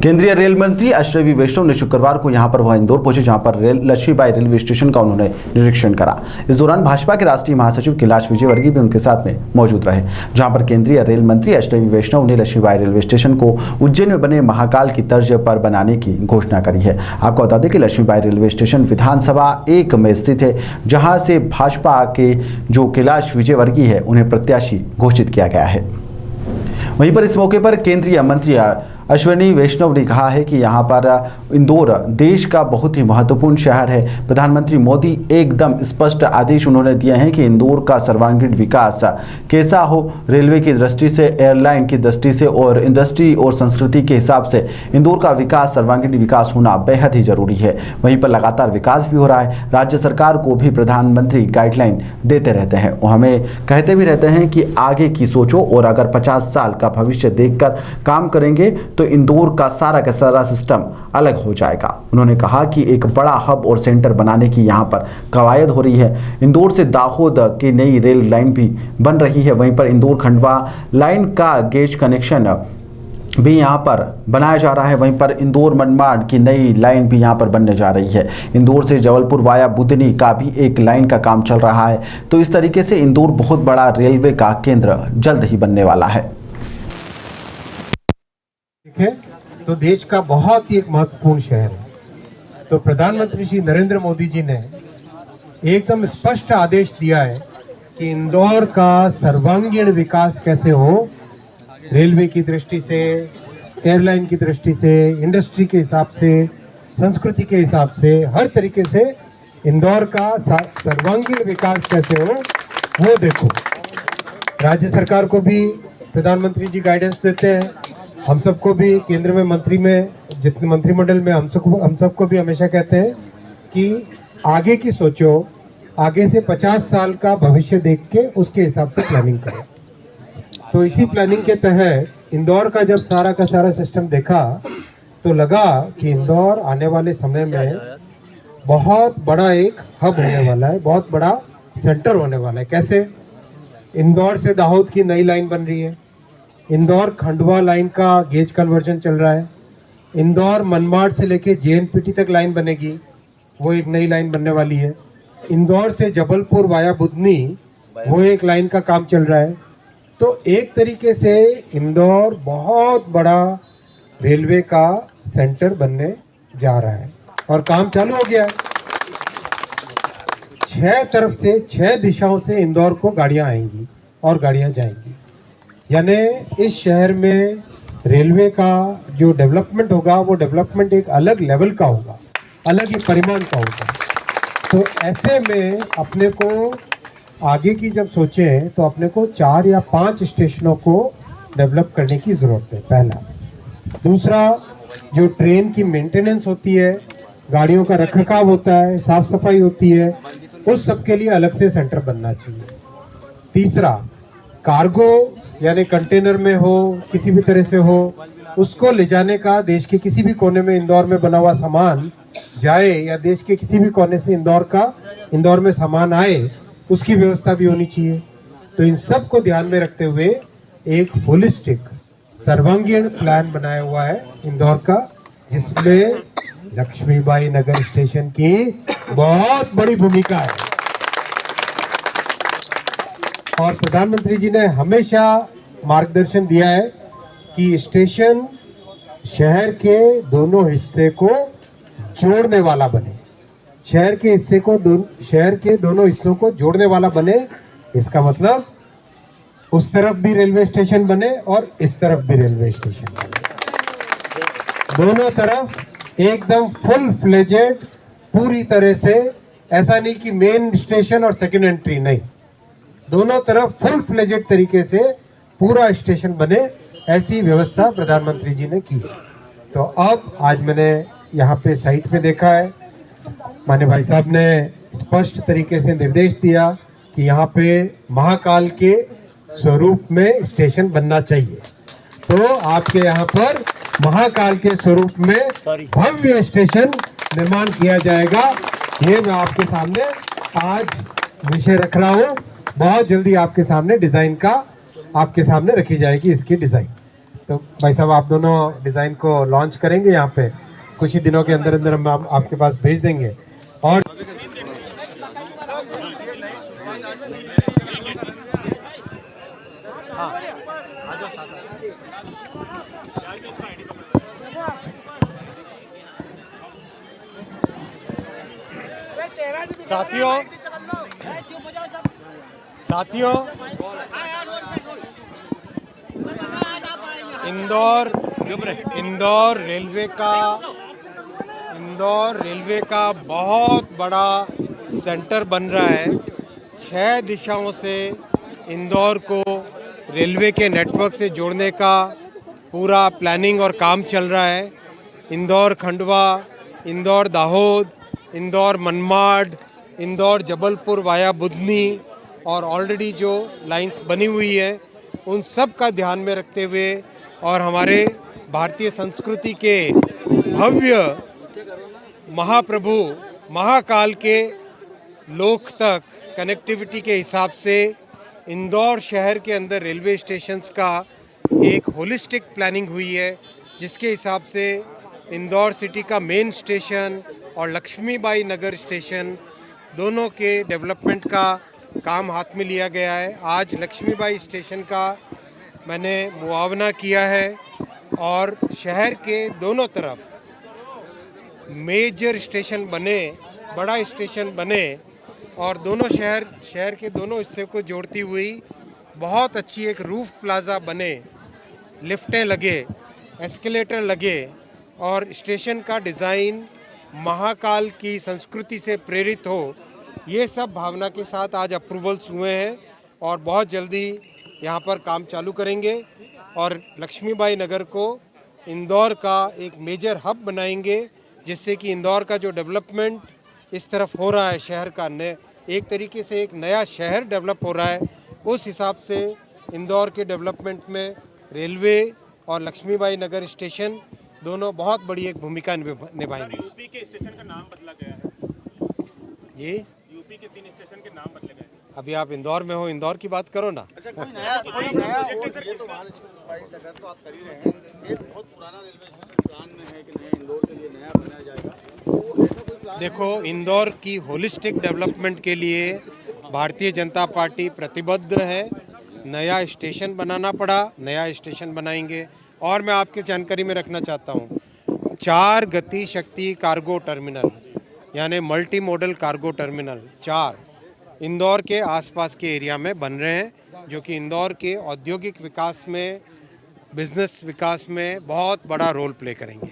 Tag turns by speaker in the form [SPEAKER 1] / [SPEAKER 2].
[SPEAKER 1] केंद्रीय रेल मंत्री अश्विनी वैष्णव ने शुक्रवार को यहां पर वह इंदौर पहुंचे, जहां पर लक्ष्मीबाई रेलवे स्टेशन का उन्होंने निरीक्षण करा। इस दौरान भाजपा के राष्ट्रीय महासचिव कैलाश विजयवर्गीय भी उनके साथ में मौजूद रहे, जहां पर केंद्रीय रेल मंत्री अश्विनी वैष्णव ने लक्ष्मीबाई रेलवे स्टेशन को उज्जैन में बने महाकाल की तर्ज पर बनाने की घोषणा करी है। आपको बता दें कि लक्ष्मीबाई रेलवे स्टेशन विधानसभा 1 में स्थित है, जहाँ से भाजपा के जो कैलाश विजयवर्गीय है उन्हें प्रत्याशी घोषित किया गया है। वहीं पर इस मौके पर केंद्रीय मंत्री अश्विनी वैष्णव ने कहा है कि यहाँ पर इंदौर देश का बहुत ही महत्वपूर्ण शहर है। प्रधानमंत्री मोदी एकदम स्पष्ट आदेश उन्होंने दिए हैं कि इंदौर का सर्वांगीण विकास कैसा हो, रेलवे की दृष्टि से, एयरलाइन की दृष्टि से और इंडस्ट्री और संस्कृति के हिसाब से इंदौर का विकास, सर्वांगीण विकास होना बेहद ही जरूरी है। वहीं पर लगातार विकास भी हो रहा है। राज्य सरकार को भी प्रधानमंत्री गाइडलाइन देते रहते हैं, वो हमें कहते भी रहते हैं कि आगे की सोचो और अगर 50 साल का भविष्य देखकर काम करेंगे तो इंदौर का सारा सिस्टम अलग हो जाएगा। उन्होंने कहा कि एक बड़ा हब और सेंटर बनाने की यहां पर कवायद हो रही है। इंदौर से दाहोद की नई रेल लाइन भी बन रही है। वहीं पर इंदौर खंडवा लाइन का गेज कनेक्शन भी यहाँ पर बनाया जा रहा है। वहीं पर इंदौर मनमाड की नई लाइन भी यहाँ पर बनने जा रही है। इंदौर से जबलपुर वाया बुधनी का भी एक लाइन का काम चल रहा है। तो इस तरीके से इंदौर बहुत बड़ा रेलवे का केंद्र जल्द ही बनने वाला है।
[SPEAKER 2] तो देश का बहुत ही एक महत्वपूर्ण शहर है। तो प्रधानमंत्री श्री नरेंद्र मोदी जी ने एकदम स्पष्ट आदेश दिया है कि इंदौर का सर्वांगीण विकास कैसे हो, रेलवे की दृष्टि से, एयरलाइन की दृष्टि से, इंडस्ट्री के हिसाब से, संस्कृति के हिसाब से, हर तरीके से इंदौर का सर्वांगीण विकास कैसे हो वो देखो। राज्य सरकार को भी प्रधानमंत्री जी गाइडेंस देते हैं, हम सबको भी केंद्र में जितने मंत्रिमंडल में हम सबको भी हमेशा कहते हैं कि आगे की सोचो, आगे से 50 साल का भविष्य देख के उसके हिसाब से प्लानिंग करो। तो इसी प्लानिंग के तहत इंदौर का जब सारा का सारा सिस्टम देखा तो लगा कि इंदौर आने वाले समय में बहुत बड़ा एक हब होने वाला है, बहुत बड़ा सेंटर होने वाला है। कैसे? इंदौर से दाहोद की नई लाइन बन रही है, इंदौर खंडवा लाइन का गेज कन्वर्जन चल रहा है, इंदौर मनमाड से लेके JNPT तक लाइन बनेगी, वो एक नई लाइन बनने वाली है, इंदौर से जबलपुर वाया बुधनी वो एक लाइन का काम चल रहा है। तो एक तरीके से इंदौर बहुत बड़ा रेलवे का सेंटर बनने जा रहा है और काम चालू हो गया है। 6 तरफ से, 6 दिशाओं से इंदौर को गाड़ियां आएंगी और गाड़ियां जाएंगी। यानी इस शहर में रेलवे का जो डेवलपमेंट होगा वो डेवलपमेंट एक अलग लेवल का होगा, अलग ही परिमाण का होगा। तो ऐसे में अपने को आगे की जब सोचें तो अपने को 4 या 5 स्टेशनों को डेवलप करने की ज़रूरत है, पहला। दूसरा, जो ट्रेन की मेंटेनेंस होती है, गाड़ियों का रखरखाव होता है, साफ सफाई होती है, उस सब के लिए अलग से सेंटर बनना चाहिए। तीसरा, कार्गो यानी कंटेनर में हो, किसी भी तरह से हो, उसको ले जाने का, देश के किसी भी कोने में इंदौर में बना हुआ सामान जाए या देश के किसी भी कोने से इंदौर में सामान आए, उसकी व्यवस्था भी होनी चाहिए। तो इन सब को ध्यान में रखते हुए एक होलिस्टिक सर्वांगीण प्लान बनाया हुआ है इंदौर का, जिसमें लक्ष्मीबाई नगर स्टेशन की बहुत बड़ी भूमिका है। और प्रधानमंत्री जी ने हमेशा मार्गदर्शन दिया है कि स्टेशन शहर के दोनों हिस्से को जोड़ने वाला बने, शहर के दोनों हिस्सों को जोड़ने वाला बने। इसका मतलब उस तरफ भी रेलवे स्टेशन बने और इस तरफ भी रेलवे स्टेशन बने, दोनों तरफ एकदम फुल फ्लेजेड, पूरी तरह से। ऐसा नहीं कि मेन स्टेशन और सेकंड एंट्री, नहीं, दोनों तरफ फुल फ्लेजेड तरीके से पूरा स्टेशन बने, ऐसी व्यवस्था प्रधानमंत्री जी ने की। तो अब आज मैंने यहाँ पे साइट पे देखा है, माननीय भाई साहब ने स्पष्ट तरीके से निर्देश दिया कि यहाँ पे महाकाल के स्वरूप में स्टेशन बनना चाहिए। तो आपके यहाँ पर महाकाल के स्वरूप में भव्य स्टेशन निर्माण किया जाएगा। ये मैं आपके सामने आज विषय रख रहा हूँ। बहुत जल्दी आपके सामने डिजाइन का आपके सामने रखी जाएगी इसकी डिजाइन। तो भाई साहब आप दोनों डिज़ाइन को लॉन्च करेंगे यहाँ पे, कुछ ही दिनों के अंदर अंदर हम आपके पास भेज देंगे। और साथियों इंदौर रेलवे का बहुत बड़ा सेंटर बन रहा है। 6 दिशाओं से इंदौर को रेलवे के नेटवर्क से जोड़ने का पूरा प्लानिंग और काम चल रहा है। इंदौर खंडवा, इंदौर दाहोद, इंदौर मनमाड, इंदौर जबलपुर वाया बुधनी और ऑलरेडी जो लाइंस बनी हुई है उन सब का ध्यान में रखते हुए और हमारे भारतीय संस्कृति के भव्य महाप्रभु महाकाल के लोक तक कनेक्टिविटी के हिसाब से इंदौर शहर के अंदर रेलवे स्टेशंस का एक होलिस्टिक प्लानिंग हुई है, जिसके हिसाब से इंदौर सिटी का मेन स्टेशन और लक्ष्मीबाई नगर स्टेशन दोनों के डेवलपमेंट का काम हाथ में लिया गया है। आज लक्ष्मीबाई स्टेशन का मैंने मुआवना किया है और शहर के दोनों तरफ मेजर स्टेशन बने, बड़ा स्टेशन बने और दोनों शहर के दोनों हिस्से को जोड़ती हुई बहुत अच्छी एक रूफ प्लाजा बने, लिफ्टें लगे, एस्केलेटर लगे और स्टेशन का डिज़ाइन महाकाल की संस्कृति से प्रेरित हो। ये सब भावना के साथ आज अप्रूवल्स हुए हैं और बहुत जल्दी यहाँ पर काम चालू करेंगे और लक्ष्मीबाई नगर को इंदौर का एक मेजर हब बनाएंगे, जिससे कि इंदौर का जो डेवलपमेंट इस तरफ हो रहा है शहर का, एक तरीके से एक नया शहर डेवलप हो रहा है, उस हिसाब से इंदौर के डेवलपमेंट में रेलवे और लक्ष्मीबाई नगर स्टेशन दोनों बहुत बड़ी एक भूमिका निभाएंगे।
[SPEAKER 3] यूपी के स्टेशन का नाम बदला गया है
[SPEAKER 2] जी,
[SPEAKER 3] यूपी के 3 स्टेशन के नाम बदले गए हैं।
[SPEAKER 2] अभी आप इंदौर में हो, इंदौर की बात करो ना।
[SPEAKER 3] अच्छा कोई नया ये तो लक्ष्मीबाई नगर तो आप कर ही रहे हैं, एक बहुत पुराना रेलवे स्टेशन प्लान में है कि नया इंदौर के लिए नया बनाया जाएगा, तो ऐसा कोई प्लान?
[SPEAKER 2] देखो, इंदौर की होलिस्टिक डेवलपमेंट के लिए भारतीय जनता पार्टी प्रतिबद्ध है। नया स्टेशन बनाना पड़ा, नया स्टेशन बनाएंगे। और मैं आपकी जानकारी में रखना चाहता हूँ, 4 गति शक्ति कार्गो टर्मिनल यानी multi modal cargo terminal 4 Indore के आसपास के एरिया में बन रहे हैं, जो कि इंदौर के औद्योगिक विकास में, बिजनेस विकास में बहुत बड़ा रोल प्ले करेंगे।